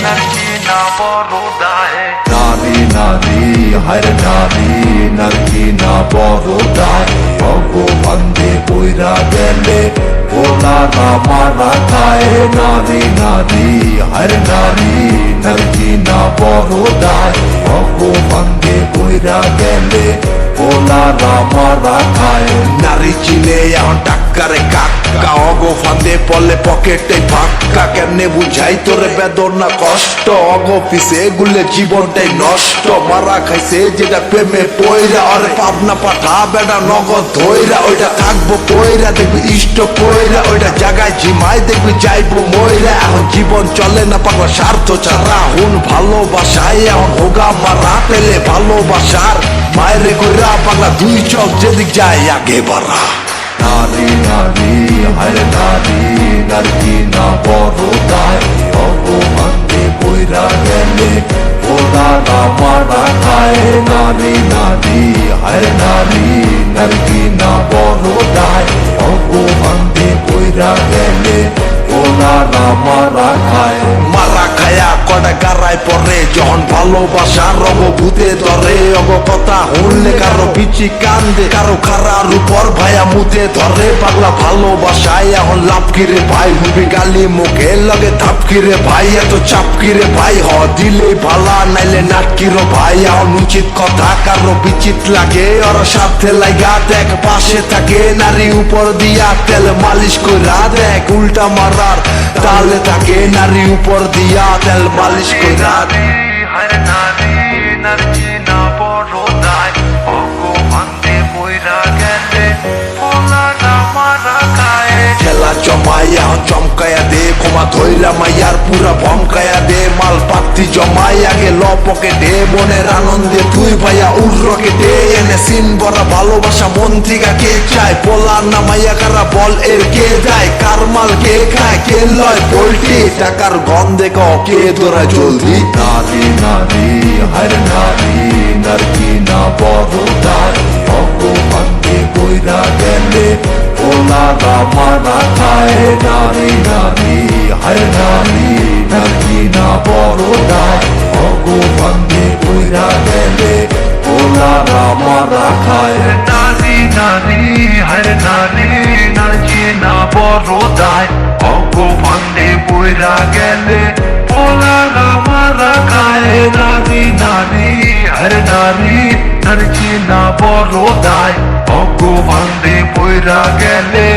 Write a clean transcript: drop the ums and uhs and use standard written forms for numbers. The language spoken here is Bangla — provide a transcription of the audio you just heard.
নারী না বড়দায় নারী নারী হায় নারী নারী না বড়দায় ভগবান্দে বইরা গেলে ওলা না মারা খায় নারী নারী হায় নারী নারী না বড়দায় ভগবান্দে বইরা গেলে ওলা না মারা খায় নারী চিনে এখন টাক্কারে কাক্কা অগো ফান্দে পড়লে পকেটে ফাক্কা কেমনে বুঝাই তোরে বেদনা কষ্ট অগো পিছে গুলে জীবনটাই নষ্ট মারা খাইছে যেটা প্রেমে পয়রা আরে পাবনা পাঠা বেটা নগদ ধইরা ওইটা থাকবো পয়রা দেখবি ইষ্ট পয়রা ওইটা জায়গায় ঝিমাই দেখবি যাইবো ময়রা এখন জীবন চলে না পাগলা স্বার্থ ছাড়া হুন ভালোবাসায় এখন হোগা মারা পেলে ভালোবাসার মায়েরে কইরা পাগলা দুই চোখ যেদিক যায় আগে বাড়া নারী নারী হায় নারী নারী না বড়দায় ভগবান্দে বইরা গেলে ওলা না মারা খায় নারী নারী হায় নারী নারী না বড়দায় ভগবান্দে বইরা গেলে ওলা না মারা খায় মারা খায়া কটা গারায় পরে যখন ভালোবাসা রব ভূতে ধরে অগ কথা হলে কারো বিচি কান্দে কারো খারার উপর ভাইয়া মুতে ধরে পাগলা ভালোবাসায় এখন লাভ কিরে ভাই হুবি গালি মুখে লগে ধাপ কিরে ভাই এত চাপ কিরে ভাই হ দিলে ভালা নাইলে নাটকিরো ভাই এখন উচিত কথা কারো বিচিত লাগে ওর সাথে লাগা দেখ পাশে থাকে নারী উপর দিয়া তেল মালিশ কইরা দেখ উল্টা মারার তালে থাকে নারী উপর দিয়া তেল মালিশ কইরা হায় নারী নারী না বড়দায় ভগবান্দে বইরা গেলে ওলা না মারা খায় খেলা জমাই এখন চমকায়া দে ক্ষমা ধইরা মাইয়ার পুরা ভমকায়া দে মাল পাত্তি জমাই আগে ল পকেটে মনের আনন্দে তুই ভাইয়া উর রকেটে এনে সিন বড়া ভালোবাসা মন থেকে কে চায় পোলা না মাইয়া কারা বল এর কে যায় কার মাল কে খায় কে লয় পোল্ট্রি টাকার গন্ধে কে তোরা জলদি নারী নারী হায় নারী নারী না বড়দায় ভগবান্দে বইরা গেলে ওলা না মারা খায় নারী নারী হায় নারী নারী না বড়দায় ভগবান্দে বইরা গেলে ওলা না মারা খায় নারী নারী হায় নারী নারী না বড়দায় ভগবান্দে বইরা গেলে ওলা না মারা খায় নারী নারী হায় নারী নারী না বড়দায় ভগবান্দে বইরা গেলে